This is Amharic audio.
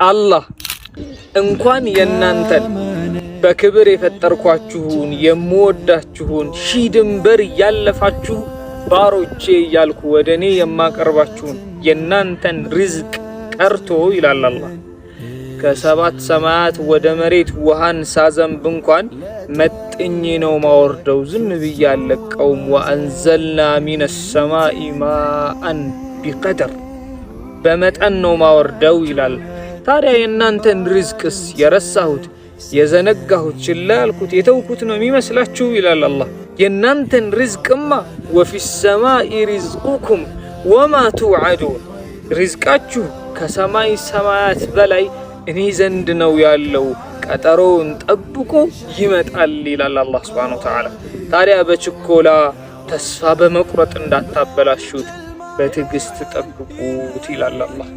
አላህ እንኳን የናንተን በክብር የፈጠርኳችሁን የምወዳችሁን ሺህ ድንበር ያለፋችሁ ባሮቼ ያልኩ ወደኔ የማቀርባችሁን የናንተን ሪዝቅ ቀርቶ ይላል አላህ ከሰባት ሰማያት ወደ መሬት ውሃን ሳዘንብ እንኳን መጥኜ ነው ማወርደው ዝም ብዬ አለቀውም ወአንዘልና ሚነ ሰማኢ ማአን ቢቀደር በመጠን ነው ማወርደው ይላል ታዲያ የናንተን ሪዝቅስ የረሳሁት የዘነጋሁት ችላ ያልኩት የተውኩት ነው የሚመስላችሁ ይላል አላህ የናንተን ሪዝቅማ ወፊ ሰማኢ ሪዝቁኩም ወማ ቱዓዱን ሪዝቃችሁ ከሰማይ ሰማያት በላይ እኔ ዘንድ ነው ያለው ቀጠሮውን ጠብቆ ይመጣል ይላል አላህ Subhanahu Wa Ta'ala ታዲያ በችኮላ ተስፋ በመቁረጥ እንዳታበላሹት በትዕግስት ጠብቁት ይላል አላህ